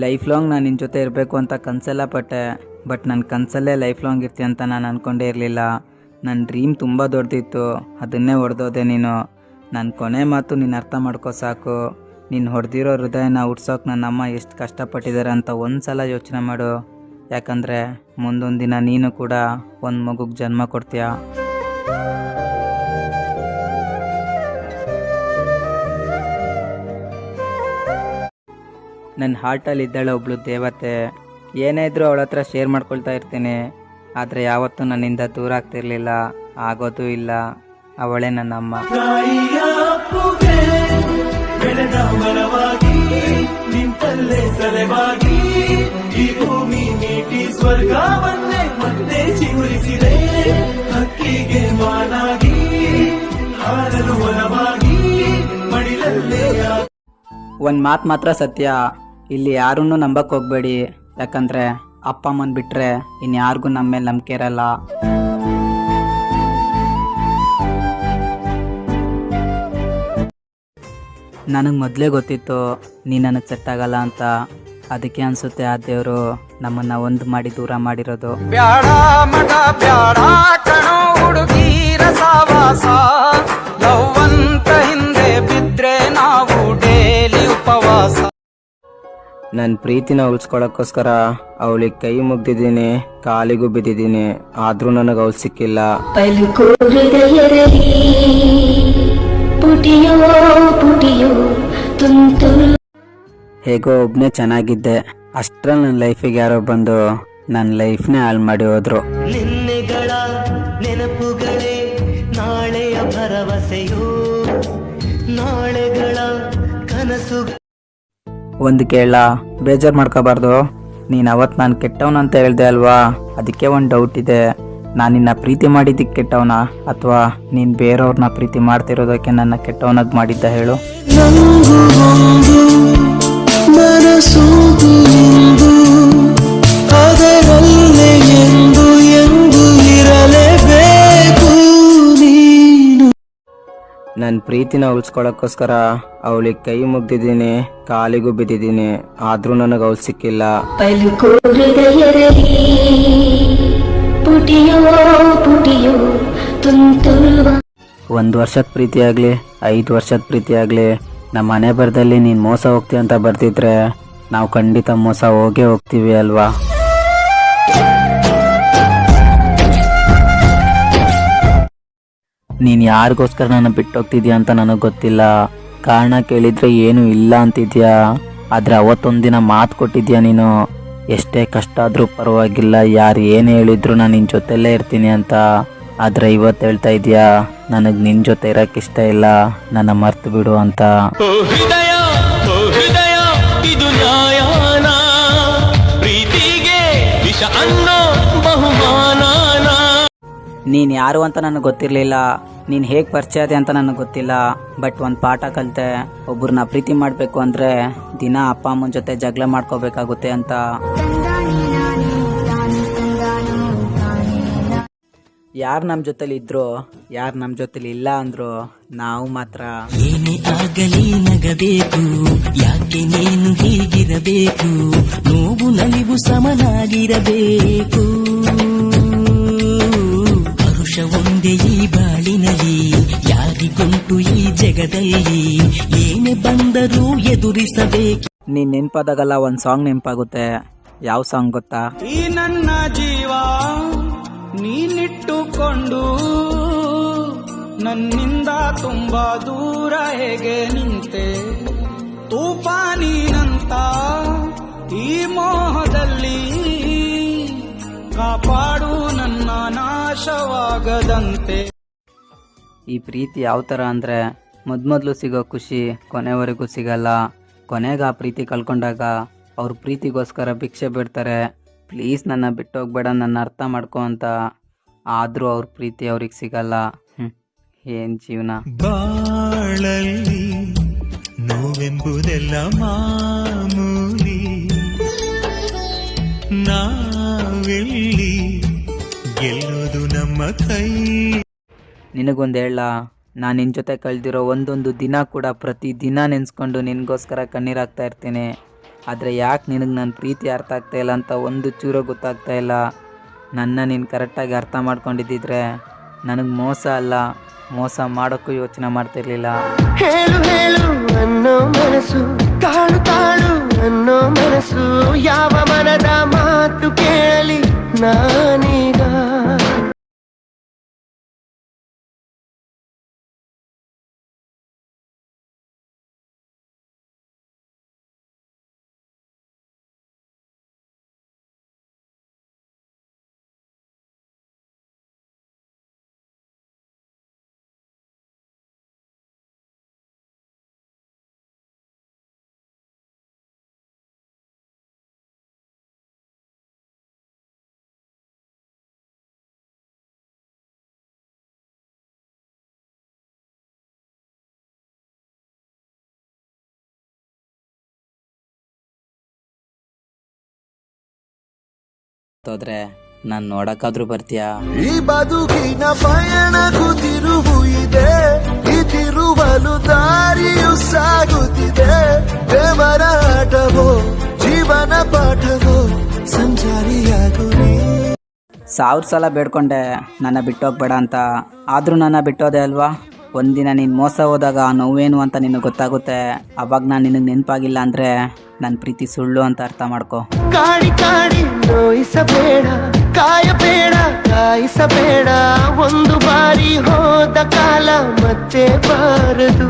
Life long ನಾನು ನಿನ್ನ ಜೊತೆ ಇರಬೇಕು ಅಂತ ಕನಸೆಲ್ಲ ಪಟ್ಟೆ. ಬಟ್ ನನ್ನ ಕನಸಲ್ಲೇ ಲೈಫ್ ಲಾಂಗ್ ಇರ್ತೀಯ ಅಂತ ನಾನು ಅಂದ್ಕೊಂಡೇ ಇರಲಿಲ್ಲ. ನನ್ನ ಡ್ರೀಮ್ ತುಂಬ ದೊಡ್ಡದಿತ್ತು, ಅದನ್ನೇ ಹೊಡೆದೋದೆ ನೀನು. ನನ್ನ ಕೊನೆ ಮಾತು ನೀನು ಅರ್ಥ ಮಾಡ್ಕೋ ಸಾಕು. ನೀನು ಹೊಡೆದಿರೋ ಹೃದಯನ ಉಡ್ಸೋಕೆ ನನ್ನಮ್ಮ ಎಷ್ಟು ಕಷ್ಟಪಟ್ಟಿದ್ದಾರೆ ಅಂತ ಒಂದು ಸಲ ಯೋಚನೆ ಮಾಡು. ಯಾಕಂದರೆ ಮುಂದೊಂದು ದಿನ ನೀನು ಕೂಡ ಒಂದು ಮಗುಗೆ ಜನ್ಮ ಕೊಡ್ತೀಯ. ನನ್ನ ಹಾರ್ಟಲ್ಲಿ ಇದ್ದಾಳೆ ಒಬ್ಳು ದೇವತೆ. ಏನೇ ಇದ್ರೂ ಅವಳ ಹತ್ರ ಶೇರ್ ಮಾಡ್ಕೊಳ್ತಾ ಇರ್ತೀನಿ. ಆದರೆ ಯಾವತ್ತೂ ನನ್ನಿಂದ ದೂರ ಆಗ್ತಿರ್ಲಿಲ್ಲ, ಆಗೋದೂ ಇಲ್ಲ. ಅವಳೇ ನನ್ನಮ್ಮ. ಒಂದು ಮಾತು ಮಾತ್ರ ಸತ್ಯ, ಇಲ್ಲಿ ಯಾರನ್ನೂ ನಂಬಕ್ಕೆ ಹೋಗ್ಬೇಡಿ. ಯಾಕಂದರೆ ಅಪ್ಪ ಅಮ್ಮನ ಬಿಟ್ಟರೆ ಇನ್ಯಾರಿಗೂ ನಮ್ಮ ಮೇಲೆ ನಂಬಿಕೆ ಇರಲ್ಲ. ನನಗೆ ಮೊದಲೇ ಗೊತ್ತಿತ್ತು ನೀ ನನಗೆ ಸೆಟ್ ಆಗಲ್ಲ ಅಂತ. ಅದಕ್ಕೆ ಅನಿಸುತ್ತೆ ಆ ದೇವರು ನಮ್ಮನ್ನು ಒಂದು ಮಾಡಿ ದೂರ ಮಾಡಿರೋದು. ಬ್ಯಾಡ ಮಗ ಬ್ಯಾಡ ಕಣೋ ಹುಡುಗೀರ ಸಾವಾಸ, ಲವ್ ಅಂತ ಹಿಂದೆ ಬಿದ್ರೆ ನಾವು ಡೇಲಿ ಉಪವಾಸ. ನನ್ನ ಪ್ರೀತಿನ ಉಳಿಸ್ಕೊಳ್ಳೋಕ್ಕೋಸ್ಕರ ಅವಳಿಗೆ ಕೈ ಮುಗ್ದಿದ್ದೀನಿ, ಕಾಲಿಗೂ ಬಿದ್ದಿದ್ದೀನಿ. ಆದರೂ ನನಗೆ ಅವಳು ಸಿಕ್ಕಿಲ್ಲ. ಹೇಗೋ ಒಬ್ಬನೇ ಚೆನ್ನಾಗಿದ್ದೆ. ಅಷ್ಟರಲ್ಲಿ ನನ್ನ ಲೈಫಿಗೆ ಯಾರೋ ಬಂದು ನನ್ನ ಲೈಫ್ನೇ ಹಾಳು ಮಾಡಿ ಹೋದ್ರು. ನಿನ್ನೆಗಳ ನೆನಪುಗಳೇ ನಾಳೆಯ ಭರವಸೆಯೋ, ನಾಳೆಗಳ ಕನಸು. ಒಂದು ಕೇಳ, ಬೇಜಾರು ಮಾಡ್ಕೋಬಾರ್ದು. ನೀನು ಅವತ್ತು ನಾನು ಕೆಟ್ಟವನು ಅಂತ ಹೇಳ್ದೆ ಅಲ್ವಾ, ಅದಕ್ಕೆ ಒಂದು ಡೌಟ್ ಇದೆ. ನಾನು ನಿನ್ನ ಪ್ರೀತಿ ಮಾಡಿದ್ದಕ್ಕೆ ಕೆಟ್ಟವನ ಅಥವಾ ನೀನು ಬೇರೆಯವ್ರನ್ನ ಪ್ರೀತಿ ಮಾಡ್ತಿರೋದಕ್ಕೆ ನನ್ನ ಕೆಟ್ಟವನಾಗಿ ಮಾಡಿದ್ದ ಹೇಳು. ನನ್ನ ಪ್ರೀತಿನ ಉಳಿಸ್ಕೊಳ್ಳೋಕ್ಕೋಸ್ಕರ ಅವಳಿಗೆ ಕೈ ಮುಗ್ದಿದ್ದೀನಿ, ಕಾಲಿಗೂ ಬಿದ್ದಿದ್ದೀನಿ. ಆದರೂ ನನಗೆ ಅವಳು ಸಿಕ್ಕಿಲ್ಲ. ಒಂದು ವರ್ಷದ ಪ್ರೀತಿ ಆಗಲಿ 5 ವರ್ಷದ ಪ್ರೀತಿ ಆಗಲಿ, ನಮ್ಮ ಮನೆ ಬರದಲ್ಲಿ ನೀನು ಮೋಸ ಹೋಗ್ತೀಯ ಅಂತ ಬರ್ತಿದ್ರೆ ನಾವು ಖಂಡಿತ ಮೋಸ ಹೋಗೇ ಹೋಗ್ತೀವಿ ಅಲ್ವಾ. ನೀನು ಯಾರಿಗೋಸ್ಕರ ನನ್ನ ಬಿಟ್ಟೋಗ್ತಿದ್ಯಾ ಅಂತ ನನಗೆ ಗೊತ್ತಿಲ್ಲ. ಕಾರಣ ಕೇಳಿದರೆ ಏನೂ ಇಲ್ಲ ಅಂತಿದ್ಯಾ. ಆದರೆ ಅವತ್ತೊಂದಿನ ಮಾತು ಕೊಟ್ಟಿದ್ಯಾ ನೀನು, ಎಷ್ಟೇ ಕಷ್ಟ ಆದರೂ ಪರವಾಗಿಲ್ಲ, ಯಾರು ಏನು ಹೇಳಿದ್ರು ನಾನು ನಿನ್ನ ಜೊತೆಲ್ಲೇ ಇರ್ತೀನಿ ಅಂತ. ಆದರೆ ಇವತ್ತು ಹೇಳ್ತಾ ಇದೆಯಾ ನನಗೆ ನಿನ್ನ ಜೊತೆ ಇರೋಕ್ಕಿಷ್ಟ ಇಲ್ಲ, ನನ್ನ ಮರ್ತು ಬಿಡು ಅಂತ. ಇದು ನ್ಯಾಯನ, ಪ್ರೀತಿಗೆ ವಿಷ ಅನ್ನೋ ಬಹುಮಾನ. ನೀನು ಯಾರು ಅಂತ ನನಗೆ ಗೊತ್ತಿರಲಿಲ್ಲ, ನೀನು ಹೇಗೆ ಪರಿಚಯ ಅದೆ ಅಂತ ನನಗೆ ಗೊತ್ತಿಲ್ಲ. ಬಟ್ ಒಂದು ಪಾಠ ಕಲಿತೆ, ಒಬ್ಬರನ್ನ ಪ್ರೀತಿ ಮಾಡಬೇಕು ಅಂದರೆ ದಿನ ಅಪ್ಪ ಅಮ್ಮನ ಜೊತೆ ಜಗಳ ಮಾಡ್ಕೋಬೇಕಾಗುತ್ತೆ ಅಂತ. ಯಾರು ನಮ್ಮ ಜೊತೆಲಿ ಇದ್ರು, ಯಾರು ನಮ್ಮ ಜೊತೆಲಿ ಇಲ್ಲ ಅಂದ್ರು, ನಾವು ಮಾತ್ರ ಏನೇ ಆಗಲಿ ನಗಬೇಕು, ಯಾಕೆ ನೀನು ಹೀಗಿರಬೇಕು, ನೋವು ನಲಿವು ಸಮನಾಗಿರಬೇಕು. ಪರುಷ ಒಂದೇ ಈ ಬಾಳಿನಲ್ಲಿ, ಯಾರಿಗುಂಟು ಈ ಜಗದಲ್ಲಿ, ಏನೇ ಬಂದರೂ ಎದುರಿಸಬೇಕು. ನೀನು ನೆನಪಾದಾಗಲ್ಲ ಒಂದು ಸಾಂಗ್ ನೆನಪಾಗುತ್ತೆ. ಯಾವ ಸಾಂಗ್ ಗೊತ್ತಾ? ಈ ನನ್ನ ಜೀವ ನೀನಿಟ್ಟುಕೊಂಡು ನನ್ನಿಂದ ತುಂಬಾ ದೂರ ಹೇಗೆ ನಿಂತೆ, ತೂಫಾನಿನಂತ ಈ ಮೋಹದಲ್ಲಿ ಕಾಪಾಡು ನನ್ನ ನಾಶವಾಗದಂತೆ. ಈ ಪ್ರೀತಿ ಯಾವ ಥರ ಅಂದರೆ ಮೊದಲು ಸಿಗೋ ಖುಷಿ ಕೊನೆವರೆಗೂ ಸಿಗಲ್ಲ. ಕೊನೆಗೆ ಆ ಪ್ರೀತಿ ಕಳ್ಕೊಂಡಾಗ ಅವ್ರ ಪ್ರೀತಿಗೋಸ್ಕರ ಭಿಕ್ಷೆ ಬಿಡ್ತಾರೆ, ಪ್ಲೀಸ್ ನನ್ನ ಬಿಟ್ಟು ಹೋಗ್ಬೇಡ, ನನ್ನ ಅರ್ಥ ಮಾಡ್ಕೊ ಅಂತ. ಆದರೂ ಅವ್ರ ಪ್ರೀತಿ ಅವ್ರಿಗೆ ಸಿಗಲ್ಲ. ಏನು ಜೀವನ. ಬಾಳಲ್ಲಿ ನೋವೆಂಬುದೆಲ್ಲ ಮಾಮೂಲಿ, ನಾವೆಲ್ಲಿ ಗೆಲ್ಲೋದು ನಮ್ಮ ಕೈ. ನಿನಗೊಂದು ಹೇಳ, ನಾನು ನಿನ್ನ ಜೊತೆ ಕಳೆದಿರೋ ಒಂದೊಂದು ದಿನ ಕೂಡ ಪ್ರತಿ ದಿನ ನೆನೆಸ್ಕೊಂಡು ನಿನಗೋಸ್ಕರ ಕಣ್ಣೀರಾಗ್ತಾ ಇರ್ತೀನಿ. ಆದರೆ ಯಾಕೆ ನಿನಗೆ ನನ್ನ ಪ್ರೀತಿ ಅರ್ಥ ಆಗ್ತಾ ಇಲ್ಲ ಅಂತ ಒಂದು ಚೂರು ಗೊತ್ತಾಗ್ತಾ ಇಲ್ಲ. ನನ್ನ ನೀನು ಕರೆಕ್ಟಾಗಿ ಅರ್ಥ ಮಾಡ್ಕೊಂಡಿದ್ದಿದ್ರೆ ನನಗೆ ಮೋಸ ಅಲ್ಲ, ಮೋಸ ಮಾಡೋಕ್ಕೂ ಯೋಚನೆ ಮಾಡ್ತಿರ್ಲಿಲ್ಲ. ಹೇಳು ಹೇಳು ಅನ್ನೋ ಮನಸ್ಸು, ತಾಳು ತಾಳು ಅನ್ನೋ ಮನಸ್ಸು, ಯಾವ ಮನದ ಮಾತು ಕೇಳಲಿ ನಾನೀಗ. ಹೋದ್ರೆ ನಾನು ನೋಡಕ್ಕಾದ್ರೂ ಬರ್ತೀಯಾ? ಈ ಬದುಕಿನ ಪಯಣಕ್ಕೂ ತಿರುವು ಇದೆ, ಈ ತಿರುವಲು ದಾರಿಯು ಸಾಗುತ್ತಿದೆ. ದೇವರ ಆಟವೋ ಜೀವನ ಪಾಠವೋ ಸಂಚಾರಿಯಾಗು ನೀ. 1000 ಸಲ ಬೇಡ್ಕೊಂಡೆ ನನ್ನ ಬಿಟ್ಟೋಗ್ಬೇಡ ಅಂತ, ಆದರೂ ನನ್ನ ಬಿಟ್ಟೋದೆ ಅಲ್ವಾ. ಒಂದಿನ ನೀನು ಮೋಸ ಹೋದಾಗ ಆ ನೋವೇನು ಅಂತ ನಿನಗೆ ಗೊತ್ತಾಗುತ್ತೆ. ಅವಾಗ ನಾನು ನಿನಗೆ ನೆನಪಾಗಿಲ್ಲ ಅಂದರೆ ನನ್ನ ಪ್ರೀತಿ ಸುಳ್ಳು ಅಂತ ಅರ್ಥ ಮಾಡ್ಕೊ. ಕಾಡಿ ಕಾಡಿ ನೋಯಿಸಬೇಡ, ಕಾಯಬೇಡ ಕಾಯಿಸಬೇಡ, ಒಂದು ಬಾರಿ ಹೋದ ಕಾಲ ಮತ್ತೆ ಬಾರದು.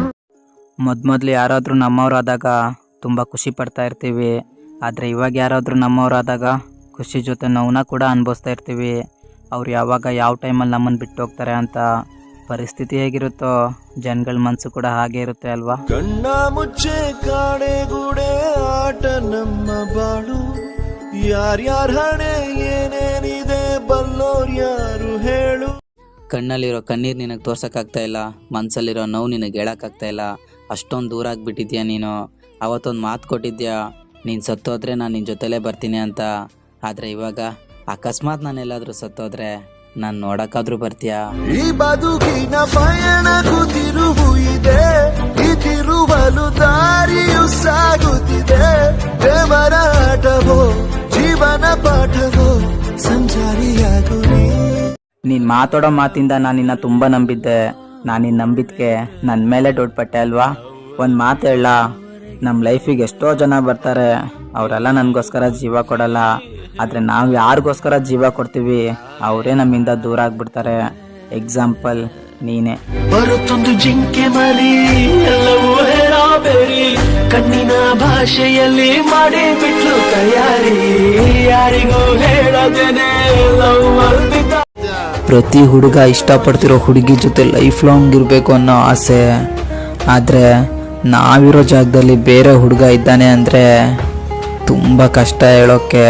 ಮೊದಲು ಯಾರಾದರೂ ನಮ್ಮವರಾದಾಗ ತುಂಬ ಖುಷಿ ಪಡ್ತಾ ಇರ್ತೀವಿ, ಆದರೆ ಇವಾಗ ಯಾರಾದರೂ ನಮ್ಮವರಾದಾಗ ಖುಷಿ ಜೊತೆ ನೋವನ್ನ ಕೂಡ ಅನುಭವಿಸ್ತಾ ಇರ್ತೀವಿ. ಅವ್ರು ಯಾವಾಗ ಯಾವ ಟೈಮಲ್ಲಿ ನಮ್ಮನ್ನು ಬಿಟ್ಟು ಹೋಗ್ತಾರೆ ಅಂತ. ಪರಿಸ್ಥಿತಿ ಹೇಗಿರುತ್ತೋ ಜನಗಳ ಮನಸ್ಸು ಕೂಡ ಹಾಗೆ ಇರುತ್ತೆ ಅಲ್ವಾ. ಕಣ್ಣ ಮುಚ್ಚೆ ಕಾಡೆಗೂಡೆ ಆಟ ನಮ್ಮ ಬಾಳು, ಯಾರ್ಯಾರ ಹಣೆ ಏನೇನಿದೆ ಬಲ್ಲೋರ್ ಯಾರು ಹೇಳು. ಕಣ್ಣಲ್ಲಿರೋ ಕಣ್ಣೀರು ನಿನಗೆ ತೋರ್ಸೋಕ್ಕಾಗ್ತಾ ಇಲ್ಲ, ಮನಸ್ಸಲ್ಲಿರೋ ನೋವು ನಿನಗೆ ಹೇಳೋಕ್ಕಾಗ್ತಾ ಇಲ್ಲ. ಅಷ್ಟೊಂದು ದೂರ ಆಗಿಬಿಟ್ಟಿದ್ಯಾ ನೀನು. ಅವತ್ತೊಂದು ಮಾತು ಕೊಟ್ಟಿದ್ಯಾ, ನೀನು ಸತ್ತೋದ್ರೆ ನಾನು ನಿನ್ನ ಜೊತೆಲೇ ಬರ್ತೀನಿ ಅಂತ. ಆದರೆ ಇವಾಗ ಅಕಸ್ಮಾತ್ ನಾನೆಲ್ಲಾದರೂ ಸತ್ತೋದ್ರೆ ನಾನು ನೋಡಕ್ಕಾದ್ರೂ ಬರ್ತೀಯಾ? ಈ ಬದುಕಿನ ಪಯಣಕ್ಕೂ ತಿರುವು ಇದೆ, ಈ ತಿರುವಲು ದಾರಿಯು ಸಾಗುತ್ತಿದೆ. ದೇವರ ಆಟವೋ ಜೀವನ ಪಾಠವೋ ಸಂಚಾರಿಯಾಗು ನೀ. ನೀನು ಮಾತಾಡೋ ಮಾತಿಂದ ನಾನು ನಿನ್ನ ತುಂಬ ನಂಬಿದ್ದೆ. ನಾನು ನಿನ್ನ ನಂಬಿದ್ಕೆ ನನ್ನ ಮೇಲೆ ದೊಡ್ಡಪಟ್ಟೆ ಅಲ್ವಾ. ಒಂದು ಮಾತು ಹೇಳ, ನಮ್ಮ ಲೈಫಿಗೆ ಎಷ್ಟೋ ಜನ ಬರ್ತಾರೆ, ಅವರೆಲ್ಲ ನನಗೋಸ್ಕರ ಜೀವ ಕೊಡಲ್ಲ. ಆದರೆ ನಾವು ಯಾರಿಗೋಸ್ಕರ ಜೀವ ಕೊಡ್ತೀವಿ ಅವರೇ ನಮ್ಮಿಂದ ದೂರ ಆಗ್ಬಿಡ್ತಾರೆ. ಎಕ್ಸಾಂಪಲ್ ನೀನೇ. ಬರುತ್ತೊಂದು ಜಿಂಕೆ ಮರಿ, ಎಲ್ಲವೂ ಹೇಳಬೇರಿ, ಕಣ್ಣಿನ ಭಾಷೆಯಲ್ಲಿ ಮಾಡಿ ಬಿಟ್ಲು ತಯಾರಿ, ಯಾರಿಗೂ ಹೇಳದೇನೆ ಲವ್ ಮಾಡ್ತಿದ್ದ. ಪ್ರತಿ ಹುಡುಗ ಇಷ್ಟಪಡ್ತಿರೋ ಹುಡುಗಿ ಜೊತೆ ಲೈಫ್ ಲಾಂಗ್ ಇರಬೇಕು ಅನ್ನೋ ಆಸೆ. ಆದರೆ ನಾವಿರೋ ಜಾಗದಲ್ಲಿ ಬೇರೆ ಹುಡುಗ ಇದ್ದಾನೆ ಅಂದರೆ ತುಂಬ ಕಷ್ಟ ಹೇಳೋಕ್ಕೆ.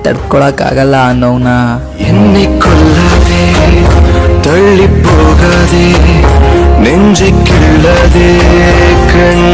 ತಡ್ಕೊಳಕ್ಕಾಗಲ್ಲ ಆ ನೋವನ್ನ. ಎನ್ನಿಕೊಳ್ಳದೆ ತಳ್ಳಿ ಹೋಗದೆ ನೆಂಜಿ ಕಿಳ್ಳದೆ ಕಣ್